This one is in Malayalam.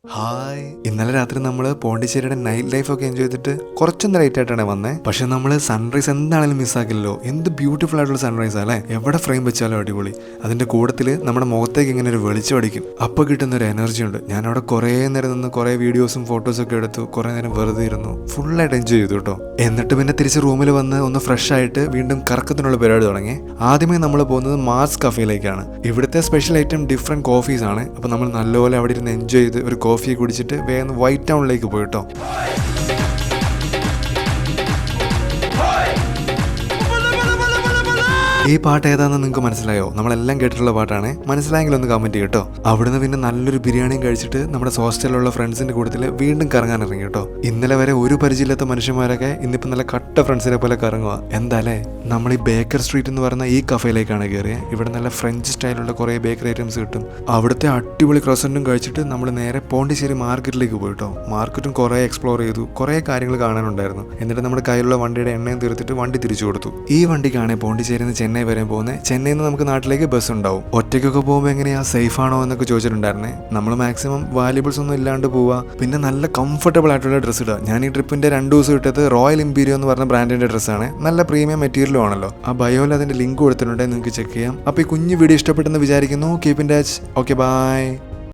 ഹായ്, ഇന്നലെ രാത്രി നമ്മൾ പോണ്ടിച്ചേരിയുടെ നൈറ്റ് ലൈഫ് ഒക്കെ എൻജോയ് ചെയ്തിട്ട് കുറച്ചൊന്ന് ലൈറ്റ് ആയിട്ടാണ് വന്നത്. പക്ഷെ നമ്മൾ സൺറൈസ് എന്താണെങ്കിലും മിസ്സാക്കില്ലല്ലോ. എന്ത് ബ്യൂട്ടിഫുൾ ആയിട്ടുള്ള സൺറൈസ് അല്ലേ. എവിടെ ഫ്രെയിം വെച്ചാലും അടിപൊളി. അതിന്റെ കൂട്ടത്തിൽ നമ്മുടെ മുഖത്തേക്ക് ഇങ്ങനെ ഒരു വെളിച്ചം അടിക്കും. അപ്പോൾ കിട്ടുന്ന ഒരു എനർജി ഉണ്ട്. ഞാൻ അവിടെ കുറേ നേരം നിന്ന് കുറേ വീഡിയോസും ഫോട്ടോസും ഒക്കെ എടുത്തു. കുറേ നേരം വെറുതെ ഇരുന്നു. ഫുള്ളായിട്ട് എൻജോയ് ചെയ്തു കേട്ടോ. എന്നിട്ട് പിന്നെ തിരിച്ച് റൂമിൽ വന്ന് ഒന്ന് ഫ്രഷ് ആയിട്ട് വീണ്ടും കറക്കത്തിനുള്ള പരിപാടി തുടങ്ങി. ആദ്യമേ നമ്മൾ പോകുന്നത് മാർസ് കഫേയിലേക്കാണ്. ഇവിടുത്തെ സ്പെഷ്യൽ ഐറ്റം ഡിഫറെൻറ്റ് കോഫീസ് ആണ്. അപ്പോൾ നമ്മൾ നല്ലപോലെ അവിടെ ഇരുന്ന് എൻജോയ് ചെയ്ത് ഒരു കോഫി കുടിച്ചിട്ട് വേഗം വൈറ്റ് ടൗണിലേക്ക് പോയിട്ടോ. ഈ പാട്ട് ഏതാണെന്ന് നിങ്ങൾക്ക് മനസ്സിലായോ? നമ്മളെല്ലാം കേട്ടിട്ടുള്ള പാട്ടാണ്. മനസ്സിലായെങ്കിൽ ഒന്ന് കമന്റ് ചെയ്യട്ടോ. അവിടുന്ന് പിന്നെ നല്ലൊരു ബിരിയാണിയും കഴിച്ചിട്ട് നമ്മുടെ ഹോസ്റ്റലിലുള്ള ഫ്രണ്ട്സിന്റെ കൂട്ടത്തിൽ വീണ്ടും കറങ്ങാൻ ഇറങ്ങി കേട്ടോ. ഇന്നലെ വരെ ഒരു പരിചയമില്ലാത്ത മനുഷ്യന്മാരൊക്കെ ഇന്നിപ്പോൾ നല്ല കട്ട ഫ്രണ്ട്സിനെ പോലെ കറങ്ങുക. എന്തായാലേ നമ്മൾ ഈ ബേക്കർ സ്ട്രീറ്റ് എന്ന് പറയുന്ന ഈ കഫേയിലേക്കാണ് കയറിയത്. ഇവിടെ നല്ല ഫ്രഞ്ച് സ്റ്റൈലുള്ള കുറേ ബേക്കറി ഐറ്റംസ് കിട്ടും. അവിടുത്തെ അടിപൊളി ക്രോസന്റും കഴിച്ചിട്ട് നമ്മൾ നേരെ പോണ്ടിച്ചേരി മാർക്കറ്റിലേക്ക് പോയിട്ടോ. മാർക്കറ്റും കുറേ എക്സ്പ്ലോർ ചെയ്തു. കുറേ കാര്യങ്ങൾ കാണാനുണ്ടായിരുന്നു. എന്നിട്ട് നമ്മുടെ കയ്യിലുള്ള വണ്ടിയുടെ എണ്ണയും തീർത്തിട്ട് വണ്ടി തിരിച്ചു കൊടുത്തു. ഈ വണ്ടിക്കാണ് പോണ്ടിച്ചേരിന്ന് ചെന്നൈ വരെ പോകുന്നത്. ചെന്നൈയിൽ നിന്ന് നമുക്ക് നാട്ടിലേക്ക് ബസ് ഉണ്ടാവും. ഒറ്റയ്ക്കൊക്കെ പോകുമ്പോൾ എങ്ങനെയാ, സേഫ് ആണോ എന്നൊക്കെ ചോദിച്ചിട്ടുണ്ടായിരുന്നേ. നമ്മൾ മാക്സിമം വാല്യുബിൾസ് ഒന്നും ഇല്ലാണ്ട് പോവുക, പിന്നെ നല്ല കംഫർട്ടബിൾ ആയിട്ടുള്ള ഡ്രസ്സ് ഇടുക. ഞാൻ ഈ ട്രിപ്പിന്റെ 2 ദിവസം ഇട്ടത് റോയൽ ഇമ്പീരിയോ എന്ന് പറഞ്ഞ ബ്രാൻഡിന്റെ ഡ്രസ്സാണ്. നല്ല പ്രീമിയം മെറ്റീരിയലും ആണല്ലോ. ആ ബയോയിൽ അതിന്റെ ലിങ്ക് കൊടുത്തിട്ടുണ്ടെങ്കിൽ നിങ്ങൾക്ക് ചെക്ക് ചെയ്യാം. അപ്പോൾ ഈ കുഞ്ഞു വീഡിയോ ഇഷ്ടപ്പെട്ടെന്ന് വിചാരിക്കുന്നു. Keep in touch. Okay, by.